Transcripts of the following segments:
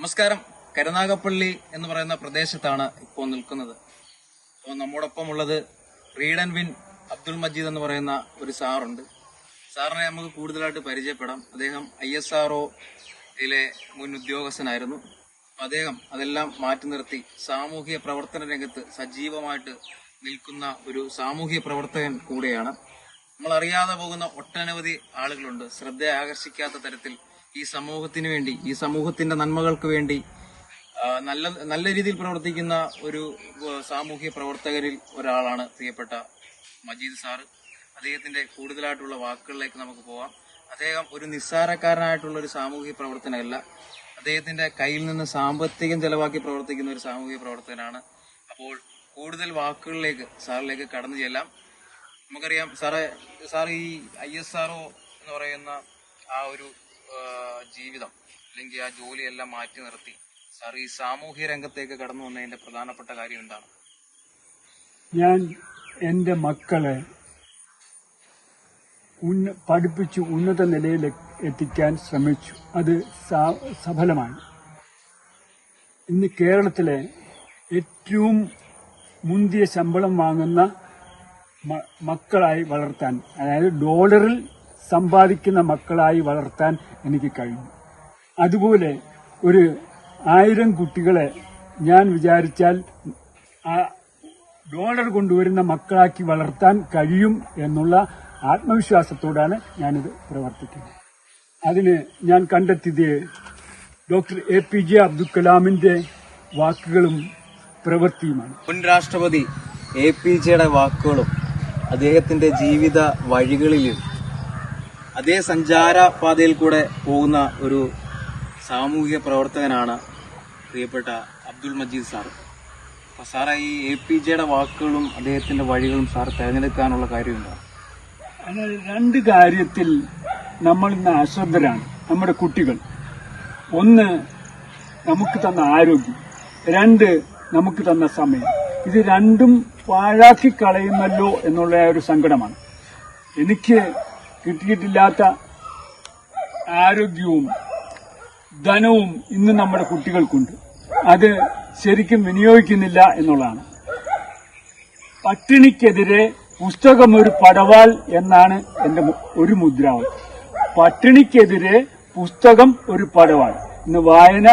നമസ്കാരം. കരുനാഗപ്പള്ളി എന്ന് പറയുന്ന പ്രദേശത്താണ് ഇപ്പോൾ നിൽക്കുന്നത്. അപ്പോൾ നമ്മോടൊപ്പം ഉള്ളത് read and win Abdul Majeed എന്ന് പറയുന്ന ഒരു സാറുണ്ട്. സാറിനെ നമുക്ക് കൂടുതലായിട്ട് പരിചയപ്പെടാം. അദ്ദേഹം ISROയിലെ മുൻ ഉദ്യോഗസ്ഥനായിരുന്നു. അദ്ദേഹം അതെല്ലാം മാറ്റി നിർത്തി സാമൂഹിക പ്രവർത്തന രംഗത്ത് സജീവമായിട്ട് നിൽക്കുന്ന ഒരു സാമൂഹിക പ്രവർത്തകൻ കൂടെയാണ്. നമ്മൾ അറിയാതെ പോകുന്ന ഒട്ടനവധി ആളുകളുണ്ട്. ശ്രദ്ധ ആകർഷിക്കാത്ത തരത്തിൽ ഈ സമൂഹത്തിന് വേണ്ടി, ഈ സമൂഹത്തിന്റെ നന്മകൾക്ക് വേണ്ടി നല്ല രീതിയിൽ പ്രവർത്തിക്കുന്ന ഒരു സാമൂഹ്യ പ്രവർത്തകരിൽ ഒരാളാണ് പ്രിയപ്പെട്ട മജീദ് സാറ്. അദ്ദേഹത്തിന്റെ കൂടുതലായിട്ടുള്ള വാക്കുകളിലേക്ക് നമുക്ക് പോവാം. അദ്ദേഹം ഒരു നിസ്സാരക്കാരനായിട്ടുള്ള ഒരു സാമൂഹ്യ പ്രവർത്തനമല്ല. അദ്ദേഹത്തിന്റെ കയ്യിൽ നിന്ന് സാമ്പത്തികം ചെലവാക്കി പ്രവർത്തിക്കുന്ന ഒരു സാമൂഹ്യ പ്രവർത്തകനാണ്. അപ്പോൾ കൂടുതൽ വാക്കുകളിലേക്ക് സാറിലേക്ക് കടന്നു ചെല്ലാം. നമുക്കറിയാം സാർ ഈ ISRO എന്ന് പറയുന്ന ആ ഒരു ജീവിതം അല്ലെങ്കിൽ ആ ജോലിയെല്ലാം മാറ്റി നിർത്തി സാർ ഈ സാമൂഹ്യ രംഗത്തേക്ക് കടന്നു വന്നതിന്റെ പ്രധാനപ്പെട്ട കാര്യം എന്താണ്? ഞാൻ എന്റെ മക്കളെ പഠിപ്പിച്ച് ഉന്നത നിലയിൽ എത്തിക്കാൻ ശ്രമിച്ചു. അത് സഫലമായി. ഇന്ന് കേരളത്തിലെ ഏറ്റവും മുന്തിയ ശമ്പളം വാങ്ങുന്ന മക്കളായി വളർത്താൻ, അതായത് ഡോളറിൽ സമ്പാദിക്കുന്ന മക്കളായി വളർത്താൻ എനിക്ക് കഴിഞ്ഞു. അതുപോലെ ഒരു 1000 കുട്ടികളെ ഞാൻ വിചാരിച്ചാൽ ഡോളർ കൊണ്ടുവരുന്ന മക്കളാക്കി വളർത്താൻ കഴിയും എന്നുള്ള ആത്മവിശ്വാസത്തോടാണ് ഞാനിത് പ്രവർത്തിക്കുന്നത്. അതിന് ഞാൻ കണ്ടെത്തിയത് ഡോക്ടർ APJ അബ്ദുൽ കലാമിന്റെ വാക്കുകളും പ്രവൃത്തിയുമാണ്. മുൻ രാഷ്ട്രപതി APJയുടെ വാക്കുകളും അദ്ദേഹത്തിന്റെ ജീവിത വഴികളിലും അതേ സഞ്ചാരപാതയിൽ കൂടെ പോകുന്ന ഒരു സാമൂഹിക പ്രവർത്തകനാണ് പ്രിയപ്പെട്ട അബ്ദുൾ മജീദ് സാർ. അപ്പൊ സാറേ, ഈ APJയുടെ വാക്കുകളും അദ്ദേഹത്തിന്റെ വഴികളും സാർ തിരഞ്ഞെടുക്കാനുള്ള കാര്യമുണ്ടോ? അങ്ങനെ 2 കാര്യത്തിൽ നമ്മൾ ഇന്ന് അശ്രദ്ധരാണ് നമ്മുടെ കുട്ടികൾ. 1, നമുക്ക് തന്ന ആരോഗ്യം. 2, നമുക്ക് തന്ന സമയം. ഇത് രണ്ടും പാഴാക്കി കളയുന്നല്ലോ എന്നുള്ള ഒരു സങ്കടമാണ്. എനിക്ക് കിട്ടിയിട്ടില്ലാത്ത ആരോഗ്യവും ധനവും ഇന്ന് നമ്മുടെ കുട്ടികൾക്കുണ്ട്. അത് ശരിക്കും വിനിയോഗിക്കുന്നില്ല എന്നുള്ളതാണ്. പട്ടിണിക്കെതിരെ പുസ്തകം ഒരു പടവാൾ എന്നാണ് എന്റെ ഒരു മുദ്രാവാക്യം. പട്ടിണിക്കെതിരെ പുസ്തകം ഒരു പടവാൾ. ഇന്ന് വായന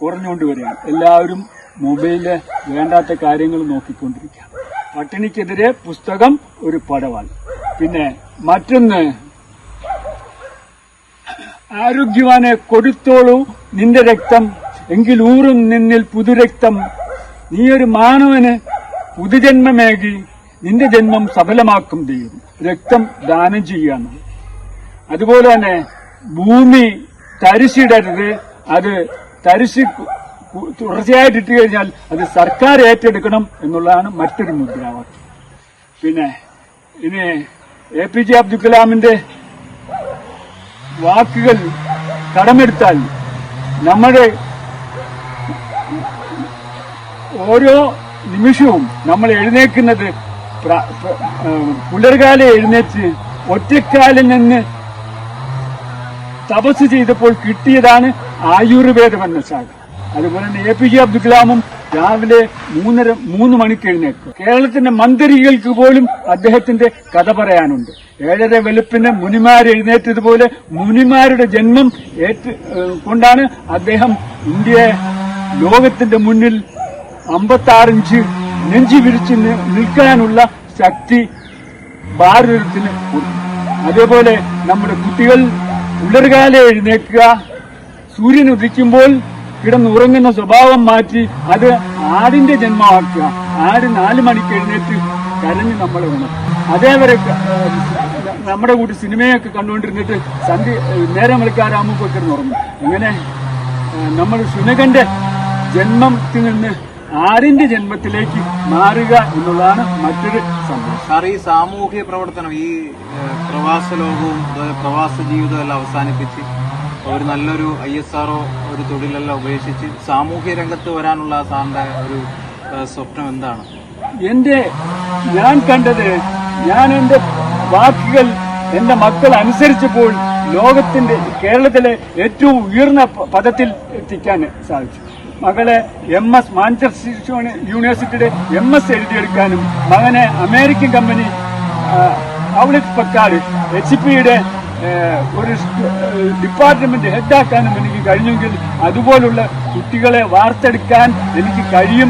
കുറഞ്ഞുകൊണ്ടുവരികയാണ്. എല്ലാവരും മൊബൈലില് വേണ്ടാത്ത കാര്യങ്ങൾ നോക്കിക്കൊണ്ടിരിക്കുക. പട്ടിണിക്കെതിരെ പുസ്തകം ഒരു പടവാൾ. പിന്നെ മറ്റൊന്ന്, ആരോഗ്യവാനെ കൊടുത്തോളൂ നിന്റെ രക്തം, എങ്കിൽ ഊറും നിന്നിൽ പുതുരക്തം. നീയൊരു മാനവന് പുതുജന്മമേകി നിന്റെ ജന്മം സഫലമാക്കും ദൈവം. രക്തം ദാനം ചെയ്യുകയാണ്. അതുപോലെ തന്നെ ഭൂമി തരിശിടരുത്. അത് തരിശ് തുടർച്ചയായിട്ട് ഇട്ട് കഴിഞ്ഞാൽ അത് സർക്കാർ ഏറ്റെടുക്കണം എന്നുള്ളതാണ് മറ്റൊരു മുദ്രാവാക്യം. പിന്നെ ഇനി APJ അബ്ദുൽ കലാമിന്റെ വാക്കുകൾ കടമെടുത്താൽ നമ്മുടെ ഓരോ നിമിഷവും നമ്മൾ എഴുന്നേക്കുന്നത് പുലർകാലം എഴുന്നേറ്റ് ഒറ്റക്കാലിൽ നിന്ന് തപസ് ചെയ്തപ്പോൾ കിട്ടിയതാണ് ആയുർവേദം എന്ന ശാഖ. അതുപോലെ തന്നെ APJ അബ്ദുൽ കലാമും രാവിലെ 3 മണിക്ക് എഴുന്നേക്കും. കേരളത്തിന്റെ മന്ത്രികൾക്ക് പോലും അദ്ദേഹത്തിന്റെ കഥ പറയാനുണ്ട്. 7:30 വെളുപ്പിന് മുനിമാർ എഴുന്നേറ്റതുപോലെ മുനിമാരുടെ ജന്മം കൊണ്ടാണ് അദ്ദേഹം ഇന്ത്യയെ ലോകത്തിന്റെ മുന്നിൽ 56 ഇഞ്ച് നെഞ്ചി വിരിച്ച് നിൽക്കാനുള്ള ശക്തി ഭാരതത്തിന് കൊടുത്തു. അതേപോലെ നമ്മുടെ കുട്ടികൾ പുലർകാലം എഴുന്നേൽക്കുക, സൂര്യൻ ഉദിക്കുമ്പോൾ കിടന്നുറങ്ങുന്ന സ്വഭാവം മാറ്റി അത് ആടിന്റെ ജന്മമാക്കുക. ആട് 4 മണിക്ക് എഴുന്നേറ്റ് കരഞ്ഞ് നമ്മളെ വേണം. അതേവരെ നമ്മുടെ കൂട്ടി സിനിമയൊക്കെ കണ്ടുകൊണ്ടിരുന്നിട്ട് നേരം വിളിക്കാരാകുമ്പോൾ കിടന്നുറങ്ങും. അങ്ങനെ നമ്മൾ ശുനകന്റെ ജന്മത്തിൽ നിന്ന് ആടിന്റെ ജന്മത്തിലേക്ക് മാറുക എന്നുള്ളതാണ് മറ്റൊരു സംഭവം. സാർ, ഈ സാമൂഹിക പ്രവർത്തനം, ഈ പ്രവാസ ലോകവും പ്രവാസ ജീവിതവും എല്ലാം അവസാനിപ്പിച്ച് ഒരു നല്ലൊരു ISRO ഒരു തൊഴിലെല്ലാം ഉപേക്ഷിച്ച് സാമൂഹ്യ രംഗത്ത് വരാനുള്ള സാറിന്റെ ഒരു സ്വപ്നം എന്താണ്? ഞാൻ കണ്ടത്, ഞാൻ എന്റെ വാക്കുകൾ എന്റെ മക്കൾ അനുസരിച്ചപ്പോൾ ലോകത്തിന്റെ കേരളത്തിലെ ഏറ്റവും ഉയർന്ന പദത്തിൽ എത്തിക്കാൻ സാധിച്ചു. മകളെ MS മാഞ്ചസ്റ്റർ യൂണിവേഴ്സിറ്റിയുടെ MS എഴുതിയെടുക്കാനും മകനെ അമേരിക്കൻ കമ്പനി ഔലറ്റ് പക്കാട് HP-യുടെ ഒരു ഡിപ്പാർട്ട്മെന്റ് ഹെഡാക്കാനും എനിക്ക് കഴിഞ്ഞെങ്കിൽ അതുപോലുള്ള കുട്ടികളെ വാർത്തെടുക്കാൻ എനിക്ക് കഴിയും,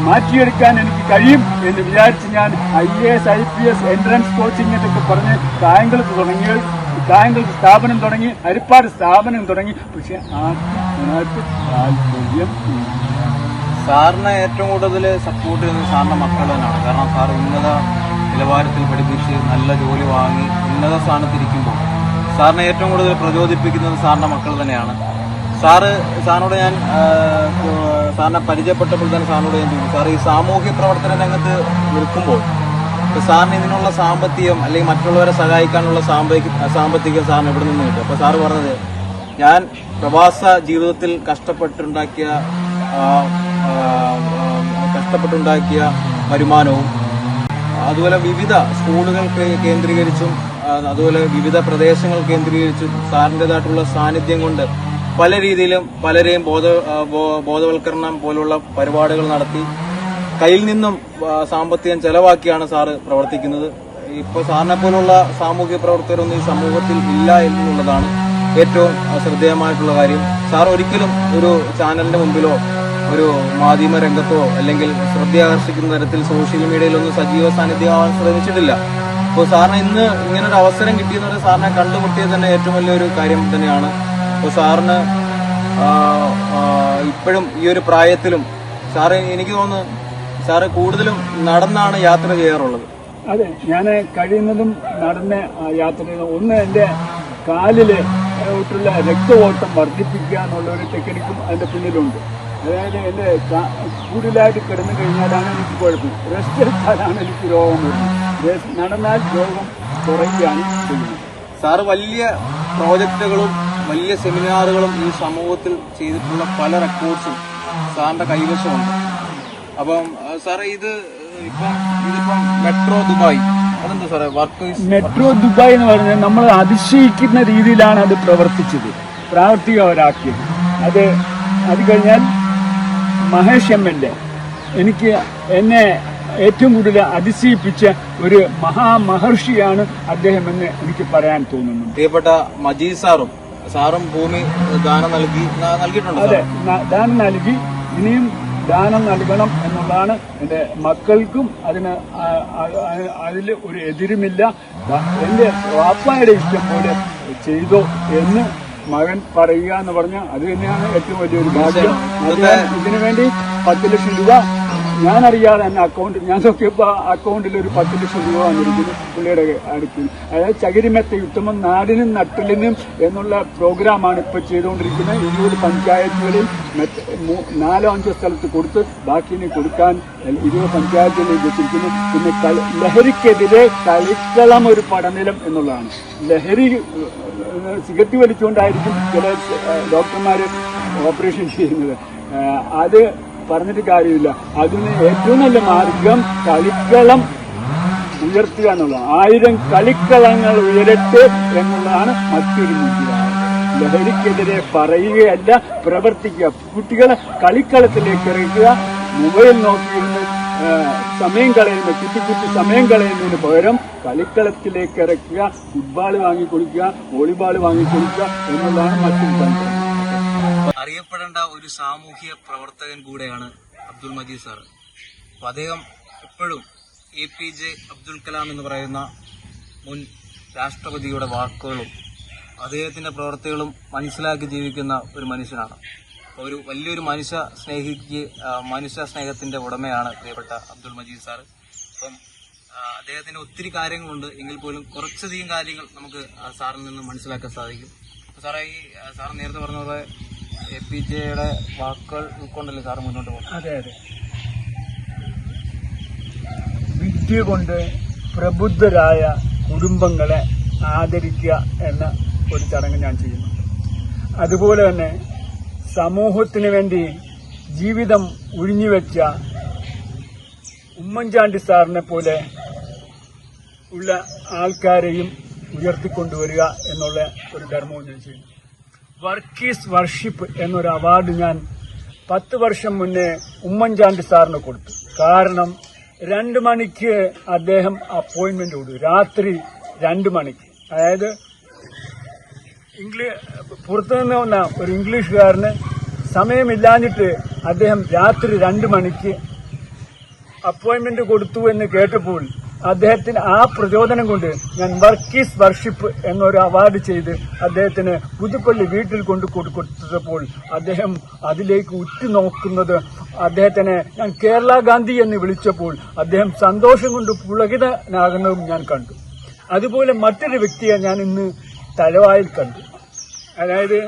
മാറ്റിയെടുക്കാൻ എനിക്ക് കഴിയും എന്ന് വിചാരിച്ച് ഞാൻ IAS IPS എൻട്രൻസ് കോച്ചിങ് എന്നൊക്കെ പറഞ്ഞ് കായംകുളത്ത് സ്ഥാപനം തുടങ്ങി, ഹരിപ്പാട് സ്ഥാപനം തുടങ്ങി. പക്ഷെ അതിനകത്ത് താല്പര്യം സാറിനെ ഏറ്റവും കൂടുതൽ സപ്പോർട്ട് ചെയ്യുന്നത് സാറിന്റെ മക്കൾ തന്നെയാണ്. കാരണം സാർ ഉന്നത നിലവാരത്തിൽ പഠിപ്പിച്ച് നല്ല ജോലി വാങ്ങി ഉന്നത സ്ഥാനത്തിരിക്കുമ്പോൾ സാറിനെ ഏറ്റവും കൂടുതൽ പ്രചോദിപ്പിക്കുന്നത് സാറിന്റെ മക്കൾ തന്നെയാണ്. സാറിനോട് ഞാൻ സാറിനെ പരിചയപ്പെട്ടപ്പോൾ തന്നെ സാറിനോട് ഞാൻ ചോദിച്ചു, സാർ ഈ സാമൂഹ്യ പ്രവർത്തന രംഗത്ത് നിൽക്കുമ്പോൾ സാറിന് ഇതിനുള്ള സാമ്പത്തികം അല്ലെങ്കിൽ മറ്റുള്ളവരെ സഹായിക്കാനുള്ള സാമ്പത്തികം സാറിന് എവിടെ നിന്ന് കിട്ടും? അപ്പോൾ സാറ് പറഞ്ഞത്, ഞാൻ പ്രവാസ ജീവിതത്തിൽ കഷ്ടപ്പെട്ടുണ്ടാക്കിയ വരുമാനവും അതുപോലെ വിവിധ സ്കൂളുകൾ കേന്ദ്രീകരിച്ചും അതുപോലെ വിവിധ പ്രദേശങ്ങൾ കേന്ദ്രീകരിച്ചും സാറിൻ്റെതായിട്ടുള്ള സാന്നിധ്യം കൊണ്ട് പല രീതിയിലും പലരെയും ബോധവൽക്കരണം പോലുള്ള പരിപാടികൾ നടത്തി കയ്യിൽ നിന്നും സാമ്പത്തികം ചെലവാക്കിയാണ് സാറ് പ്രവർത്തിക്കുന്നത്. ഇപ്പോൾ സാറിനെ പോലുള്ള സാമൂഹ്യ പ്രവർത്തകരൊന്നും ഈ സമൂഹത്തിൽ ഇല്ല എന്നുള്ളതാണ് ഏറ്റവും ശ്രദ്ധേയമായിട്ടുള്ള കാര്യം. സാർ ഒരിക്കലും ഒരു ചാനലിന്റെ മുമ്പിലോ ഒരു മാധ്യമ രംഗത്തോ അല്ലെങ്കിൽ ശ്രദ്ധയാകർഷിക്കുന്ന തരത്തിൽ സോഷ്യൽ മീഡിയയിലൊന്നും സജീവ സാന്നിധ്യമാവാൻ ശ്രമിച്ചിട്ടില്ല. അപ്പോൾ സാറിന് ഇന്ന് ഇങ്ങനൊരു അവസരം കിട്ടിയെന്ന് സാറിനെ കണ്ടുമുട്ടിയത് തന്നെ ഏറ്റവും വലിയൊരു കാര്യം തന്നെയാണ്. അപ്പോൾ സാറിന് ഇപ്പോഴും ഈ ഒരു പ്രായത്തിലും സാറ് എനിക്ക് തോന്നുന്നു സാറ് കൂടുതലും നടന്നാണ് യാത്ര ചെയ്യാറുള്ളത്. അതെ, ഞാൻ കഴിയുന്നതും നടന്ന് യാത്ര ചെയ്യുന്നു. ഒന്ന്, എൻ്റെ കാലില് ട്ടുള്ള രക്തഓട്ടം വർദ്ധിപ്പിക്കുക എന്നുള്ള ഒരു ടെക്നിക്കും അതിന്റെ പിന്നിലുണ്ട്. അതായത് എൻ്റെ കൂടുതലായിട്ട് കിടന്നു കഴിഞ്ഞാലാണ് എനിക്ക് കുഴപ്പം, റെസ്റ്റ് എടുത്താലാണ് എനിക്ക് രോഗം വരുന്നത്. നടന്നാൽ രോഗം കുറയുകയാണ് ചെയ്യുന്നത്. സാറ് വലിയ പ്രോജക്റ്റുകളും വലിയ സെമിനാറുകളും ഈ സമൂഹത്തിൽ ചെയ്തിട്ടുള്ള പല റെക്കോർഡ്സും സാറിന്റെ കൈവശമുണ്ട്. അപ്പം സാറേ ഇതിപ്പം മെട്രോ ദുബായ്, അതെന്താ സാറേ വർക്ക്? മെട്രോ ദുബായ് എന്ന് പറഞ്ഞാൽ നമ്മൾ അതിശയിക്കുന്ന രീതിയിലാണ് അത് പ്രവർത്തിച്ചത്, പ്രാവർത്തികമാക്കിയത്. അത് കഴിഞ്ഞാൽ മഹേഷ് MLA എന്നെ ഏറ്റവും കൂടുതൽ അതിശയിപ്പിച്ച ഒരു മഹാമഹർഷിയാണ് അദ്ദേഹം എന്ന് എനിക്ക് പറയാൻ തോന്നുന്നു. പ്രിയപ്പെട്ട മജീദ് സാറും ഭൂമി ദാനം നൽകിയിട്ടുണ്ട്. അതെ, ദാനം നൽകി, ഇനിയും ദാനം നൽകണം എന്നുള്ളതാണ് എൻ്റെ മക്കൾക്കും. അതിൽ ഒരു എതിരുമില്ല. എൻ്റെ വാപ്പായുടെ ഇഷ്ടം പോലെ ചെയ്തോ എന്ന് മകൻ പറയുക എന്ന് പറഞ്ഞാൽ അത് തന്നെയാണ് ഏറ്റവും വലിയൊരു ഭാഗ്യം. ഇതിനു വേണ്ടി 10 ലക്ഷം രൂപ ഞാനറിയാതെ തന്നെ ഞാൻ നോക്കിയപ്പോൾ അക്കൗണ്ടിൽ ഒരു 10 ലക്ഷം രൂപ വന്നിരിക്കുന്നു പുള്ളിയുടെ അടുത്ത്. അതായത് ചകിരിമെത്ത ഉത്തമം നാടിനും നട്ടിലിനും എന്നുള്ള പ്രോഗ്രാമാണ് ഇപ്പോൾ ചെയ്തുകൊണ്ടിരിക്കുന്നത്. 20 പഞ്ചായത്തുകളിൽ 4-5 സ്ഥലത്ത് കൊടുത്ത് ബാക്കിനെ കൊടുക്കാൻ 20 പഞ്ചായത്തുകളിൽ എത്തിയിരിക്കുന്നു. പിന്നെ ലഹരിക്കെതിരെ കളിക്കളം ഒരു പഠനനിലം എന്നുള്ളതാണ്. ലഹരി സിഗരറ്റ് വലിച്ചുകൊണ്ടായിരിക്കും ചില ഡോക്ടർമാർ ഓപ്പറേഷൻ ചെയ്യുന്നത്. അത് പറഞ്ഞിട്ട് കാര്യമില്ല. അതിന് ഏറ്റവും നല്ല മാർഗം കളിക്കളം ഉയർത്തുക എന്നുള്ളതാണ്. 1000 കളിക്കളങ്ങൾ ഉയരട്ടെ എന്നുള്ളതാണ് മറ്റൊരു മുദ്ര. ലഹരിക്കെതിരെ പറയുകയല്ല, പ്രവർത്തിക്കുക. കുട്ടികളെ കളിക്കളത്തിലേക്ക് ഇറക്കുക. മൊബൈൽ നോക്കിയിരുന്ന് സമയം കളയുന്നതിന് പകരം കളിക്കളത്തിലേക്ക് ഇറക്കുക. ഫുട്ബോൾ വാങ്ങിക്കൊടുക്കുക, വോളിബോൾ വാങ്ങിക്കൊടുക്കുക എന്നുള്ളതാണ് മറ്റൊരു തന്ത്രം. അറിയപ്പെടേണ്ട ഒരു സാമൂഹ്യ പ്രവർത്തകൻ കൂടെയാണ് അബ്ദുൽ മജീദ് സാർ. അപ്പോൾ അദ്ദേഹം എപ്പോഴും APJ അബ്ദുൽ കലാം എന്ന് പറയുന്ന മുൻ രാഷ്ട്രപതിയുടെ വാക്കുകളും അദ്ദേഹത്തിന്റെ പ്രവർത്തികളും മനസ്സിലാക്കി ജീവിക്കുന്ന ഒരു മനുഷ്യനാണ്. ഒരു വലിയൊരു മനുഷ്യ സ്നേഹത്തിന്റെ ഉടമയാണ് പ്രിയപ്പെട്ട അബ്ദുൽ മജീദ് സാർ. അപ്പം അദ്ദേഹത്തിന് ഒത്തിരി കാര്യങ്ങളുണ്ട്, എങ്കിൽ പോലും കുറച്ചധികം കാര്യങ്ങൾ നമുക്ക് സാറിൽ നിന്ന് മനസ്സിലാക്കാൻ സാധിക്കും. സാറേ, സാർ നേരത്തെ പറഞ്ഞത് APJയുടെ വാക്കുകൾ ഉൾക്കൊണ്ടല്ലേ സാർ മുന്നോട്ട് പോകും? അതെ, വിദ്യ കൊണ്ട് പ്രബുദ്ധരായ കുടുംബങ്ങളെ ആദരിക്കുക എന്ന ഒരു ചടങ്ങ് ഞാൻ ചെയ്യുന്നു. അതുപോലെ തന്നെ സമൂഹത്തിന് വേണ്ടി ജീവിതം ഒഴിഞ്ഞുവെച്ച ഉമ്മൻചാണ്ടി സാറിനെ പോലെ ഉള്ള ആൾക്കാരെയും ഉയർത്തിക്കൊണ്ടുവരിക എന്നുള്ള ഒരു ധർമ്മവും ഞാൻ ചെയ്യുന്നു. വർക്ക് ഈസ് വർഷിപ്പ് എന്നൊരു അവാർഡ് ഞാൻ 10 വർഷം മുന്നേ ഉമ്മൻചാണ്ടി സാറിന് കൊടുത്തു. കാരണം 2 മണിക്ക് അദ്ദേഹം അപ്പോയിന്റ്മെന്റ് കൊടുത്തു, രാത്രി 2 മണിക്ക്. അതായത് പുറത്തുനിന്ന് വന്ന ഒരു ഇംഗ്ലീഷുകാരന് സമയമില്ലാഞ്ഞിട്ട് അദ്ദേഹം രാത്രി 2 മണിക്ക് അപ്പോയിന്റ്മെന്റ് കൊടുത്തു എന്ന് കേട്ടപ്പോൾ അദ്ദേഹത്തിന് ആ പ്രചോദനം കൊണ്ട് ഞാൻ വർക്ക് ഈസ് വർഷിപ്പ് എന്നൊരു അവാർഡ് ചെയ്ത് അദ്ദേഹത്തിന് പുതുപ്പള്ളി വീട്ടിൽ കൊണ്ട് കൊടുത്തപ്പോൾ അദ്ദേഹം അതിലേക്ക് ഉറ്റുനോക്കുന്നത്, അദ്ദേഹത്തിനെ ഞാൻ കേരള ഗാന്ധി എന്ന് വിളിച്ചപ്പോൾ അദ്ദേഹം സന്തോഷം കൊണ്ട് പുളകിതനാകുന്നതും ഞാൻ കണ്ടു. അതുപോലെ മറ്റൊരു വ്യക്തിയെ ഞാൻ ഇന്ന് തലവായിൽ കണ്ടു, അതായത്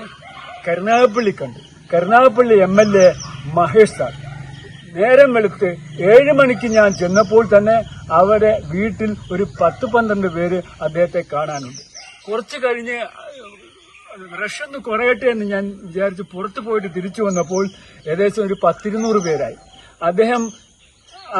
കരുനാഗപ്പള്ളി കണ്ടു. Karunagappally MLA Mahesh sir. നേരം വെളുത്ത് 7 മണിക്ക് ഞാൻ ചെന്നപ്പോൾ തന്നെ അവരെ വീട്ടിൽ ഒരു 10-12 പേര് അദ്ദേഹത്തെ കാണാനുണ്ട്. കുറച്ചു കഴിഞ്ഞ് റഷൊന്ന് കുറയട്ടെ എന്ന് ഞാൻ വിചാരിച്ച് പുറത്തു പോയിട്ട് തിരിച്ചു വന്നപ്പോൾ ഏകദേശം ഒരു 10-200 പേരായി.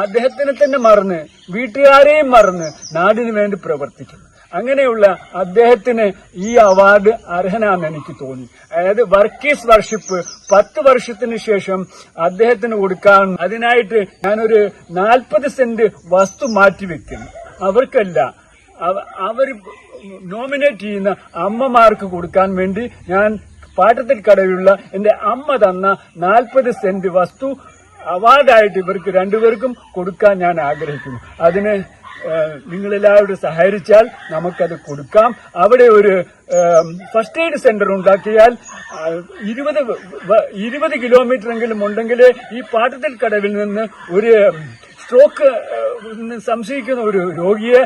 അദ്ദേഹത്തിനെ തന്നെ മറന്ന്, വീട്ടുകാരെയും മറന്ന് നാടിനു വേണ്ടി പ്രവർത്തിക്കുന്നു. അങ്ങനെയുള്ള അദ്ദേഹത്തിന് ഈ അവാർഡ് അർഹനാണെന്ന് എനിക്ക് തോന്നി. അതായത് വർക്ക് ഈസ് വർഷിപ്പ് 10 വർഷത്തിന് ശേഷം അദ്ദേഹത്തിന് കൊടുക്കാൻ, അതിനായിട്ട് ഞാനൊരു 40 സെന്റ് വസ്തു മാറ്റിവെക്കുന്നു. അവർക്കല്ല, അവർ നോമിനേറ്റ് ചെയ്യുന്ന അമ്മമാർക്ക് കൊടുക്കാൻ വേണ്ടി ഞാൻ പാട്ടത്തിൽ കടയുള്ള എന്റെ അമ്മ തന്ന 40 സെന്റ് വസ്തു അവാർഡായിട്ട് ഇവർക്ക് 2 പേർക്കും കൊടുക്കാൻ ഞാൻ ആഗ്രഹിക്കുന്നു. അതിന് നിങ്ങളെല്ലാവരും സഹകരിച്ചാൽ നമുക്കത് കൊടുക്കാം. അവിടെ ഒരു ഫസ്റ്റ് എയ്ഡ് സെന്റർ ഉണ്ടാക്കിയാൽ 20 കിലോമീറ്ററെങ്കിലും ഉണ്ടെങ്കിൽ ഈ പാട്ടത്തിൽ കടവിൽ നിന്ന് ഒരു സ്ട്രോക്ക് സംശയിക്കുന്ന ഒരു രോഗിയെ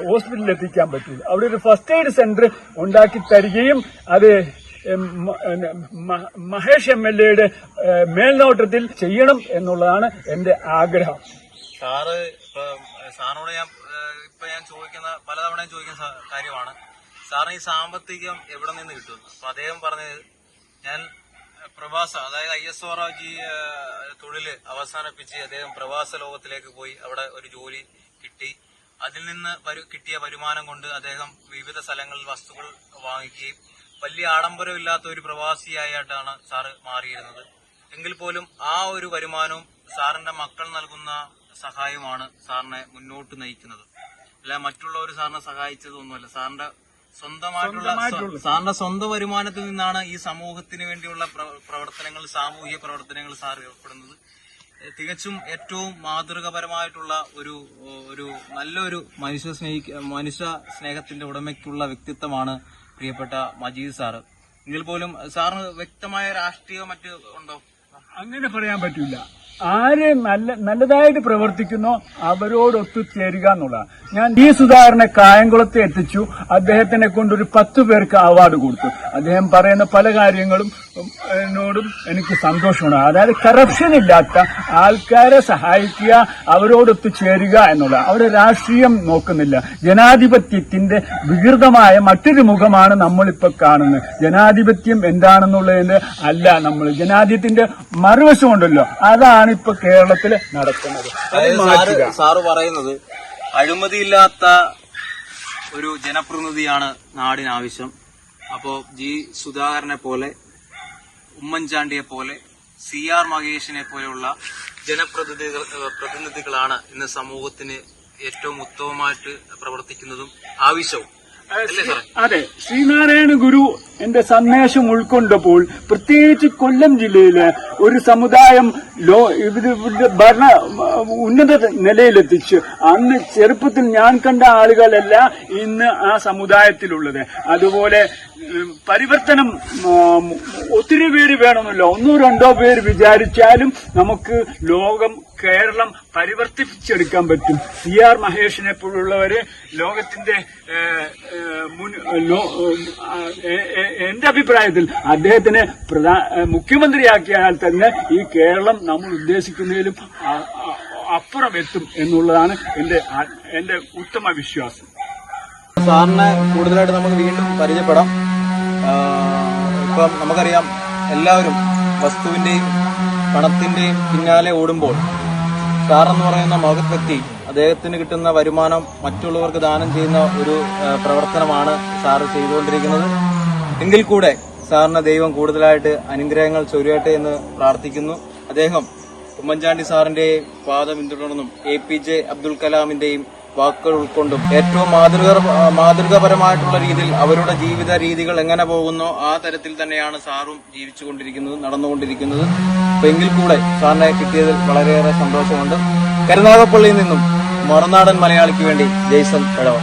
ഹോസ്പിറ്റലിൽ എത്തിക്കാൻ പറ്റുള്ളൂ. അവിടെ ഒരു ഫസ്റ്റ് എയ്ഡ് സെന്റർ ഉണ്ടാക്കി തരികയും അത് മഹേഷ് MLA മേൽനോട്ടത്തിൽ ചെയ്യണം എന്നുള്ളതാണ് എന്റെ ആഗ്രഹം. സാറിനോട് ഞാൻ ചോദിക്കുന്ന പലതവണ ചോദിക്കുന്ന കാര്യമാണ്, സാറിന് ഈ സാമ്പത്തികം എവിടെ നിന്ന് കിട്ടും? അപ്പൊ അദ്ദേഹം പറഞ്ഞത്, ഞാൻ അതായത് ISROG തൊഴില് അവസാനിപ്പിച്ച് അദ്ദേഹം പ്രവാസ ലോകത്തിലേക്ക് പോയി, അവിടെ ഒരു ജോലി കിട്ടി. അതിൽ നിന്ന് കിട്ടിയ വരുമാനം കൊണ്ട് അദ്ദേഹം വിവിധ സ്ഥലങ്ങളിൽ വസ്തുക്കൾ വാങ്ങിക്കുകയും വലിയ ആഡംബരമില്ലാത്ത ഒരു പ്രവാസിയായിട്ടാണ് സാറ് മാറിയിരുന്നത്. എങ്കിൽ പോലും ആ ഒരു വരുമാനവും സാറിന്റെ മക്കൾ നൽകുന്ന സഹായമാണ് സാറിനെ മുന്നോട്ട് നയിക്കുന്നത്. അല്ല മറ്റുള്ളവർ സാറിനെ സഹായിച്ചതൊന്നുമല്ല, സാറിന്റെ സ്വന്തം വരുമാനത്തിൽ നിന്നാണ് ഈ സമൂഹത്തിന് വേണ്ടിയുള്ള പ്രവർത്തനങ്ങൾ, സാമൂഹിക പ്രവർത്തനങ്ങൾ സാർ ഏർപ്പെടുന്നത്. തികച്ചും ഏറ്റവും മാതൃകപരമായിട്ടുള്ള ഒരു നല്ലൊരു മനുഷ്യ സ്നേഹത്തിന്റെ ഉടമയ്ക്കുള്ള വ്യക്തിത്വമാണ് പ്രിയപ്പെട്ട മജീദ് സാറ്. എങ്കിൽ പോലും സാറിന് വ്യക്തമായ രാഷ്ട്രീയം മറ്റ് ഉണ്ടോ? അങ്ങനെ പറയാൻ പറ്റില്ല. ആര് നല്ലതായിട്ട് പ്രവർത്തിക്കുന്നോ അവരോടൊത്തുചേരുക എന്നുള്ളതാണ്. ഞാൻ സുധാകരനെ കായംകുളത്ത് എത്തിച്ചു. അദ്ദേഹത്തിനെ കൊണ്ടൊരു 10 പേർക്ക് അവാർഡ് കൊടുത്തു. അദ്ദേഹം പറയുന്ന പല കാര്യങ്ങളും എന്നോടും എനിക്ക് സന്തോഷമാണ്. അതായത് കറപ്ഷൻ ഇല്ലാത്ത ആൾക്കാരെ സഹായിക്കുക, അവരോടൊത്തു ചേരുക എന്നുള്ള. അവിടെ രാഷ്ട്രീയം നോക്കുന്നില്ല. ജനാധിപത്യത്തിന്റെ വികൃതമായ മറ്റൊരു മുഖമാണ് നമ്മളിപ്പോ കാണുന്നത്. ജനാധിപത്യം എന്താണെന്നുള്ളതിന്റെ അല്ല, നമ്മൾ ജനാധിപത്യത്തിന്റെ മറുവശമുണ്ടല്ലോ, അതാണ് ഇപ്പൊ കേരളത്തിൽ നടക്കുന്നത്. സാറ് പറയുന്നത് അഴിമതിയില്ലാത്ത ഒരു ജനപ്രതിനിധിയാണ് നാടിനാവശ്യം. അപ്പോ സുധാകരനെ പോലെ, ഉമ്മൻചാണ്ടിയെ പോലെ, CR മഹേഷിനെ പോലെയുള്ള ജനപ്രതിനിധികളാണ് ഇന്ന് സമൂഹത്തിന് ഏറ്റവും ഉത്തമമായിട്ട് പ്രവർത്തിക്കുന്നതും ആവശ്യവും. അതെ, ശ്രീനാരായണ ഗുരു എന്റെ സന്ദേശം ഉൾക്കൊണ്ടപ്പോൾ പ്രത്യേകിച്ച് കൊല്ലം ജില്ലയിലെ ഒരു സമുദായം ഭരണ ഉന്നത നിലയിലെത്തിച്ച് അന്ന് ചെറുപ്പത്തിൽ ഞാൻ കണ്ട ആളുകളല്ല ഇന്ന് ആ സമുദായത്തിലുള്ളത്. അതുപോലെ പരിവർത്തനം ഒത്തിരി പേര് വേണമെന്നില്ല, 1-2 പേര് വിചാരിച്ചാലും നമുക്ക് കേരളം പരിവർത്തിപ്പിച്ചെടുക്കാൻ പറ്റും. CR മഹേഷിനെ പോലുള്ളവര് ലോകത്തിന്റെ എന്റെ അഭിപ്രായത്തിൽ അദ്ദേഹത്തിനെ മുഖ്യമന്ത്രിയാക്കിയാൽ തന്നെ ഈ കേരളം നമ്മൾ ഉദ്ദേശിക്കുന്നതിലും അപ്പുറം എത്തും എന്നുള്ളതാണ് എന്റെ ഉത്തമ വിശ്വാസം. സാറിനെ കൂടുതലായിട്ട് നമുക്ക് വീണ്ടും പരിചയപ്പെടാം. ഇപ്പം നമുക്കറിയാം, എല്ലാവരും വസ്തുവിന്റെയും പണത്തിന്റെയും പിന്നാലെ ഓടുമ്പോൾ സാർ എന്ന് പറയുന്ന മഹത് വ്യക്തി, അദ്ദേഹത്തിന് കിട്ടുന്ന വരുമാനം മറ്റുള്ളവർക്ക് ദാനം ചെയ്യുന്ന ഒരു പ്രവർത്തനമാണ് സാറ് ചെയ്തുകൊണ്ടിരിക്കുന്നത്. എങ്കിൽ കൂടെ സാറിന് ദൈവം കൂടുതലായിട്ട് അനുഗ്രഹങ്ങൾ ചൊരിയട്ടെ എന്ന് പ്രാർത്ഥിക്കുന്നു. അദ്ദേഹം ഉമ്മൻചാണ്ടി സാറിന്റെ പാത പിന്തുടർന്നും APJ അബ്ദുൽ കലാമിന്റെയും വാക്കുകൾ ഉൾക്കൊണ്ടും ഏറ്റവും മാതൃകാപരമായിട്ടുള്ള രീതിയിൽ അവരുടെ ജീവിത രീതികൾ എങ്ങനെ പോകുന്നോ ആ തരത്തിൽ തന്നെയാണ് സാറും ജീവിച്ചുകൊണ്ടിരിക്കുന്നത്, നടന്നുകൊണ്ടിരിക്കുന്നത്. അപ്പൊ എങ്കിൽ കൂടെ സാറിനെ കിട്ടിയതിൽ വളരെയേറെ സന്തോഷമുണ്ട്. കരുനാഗപ്പള്ളിയിൽ നിന്നും മറുനാടൻ മലയാളിക്ക് വേണ്ടി ജെയ്സൺ എടവ.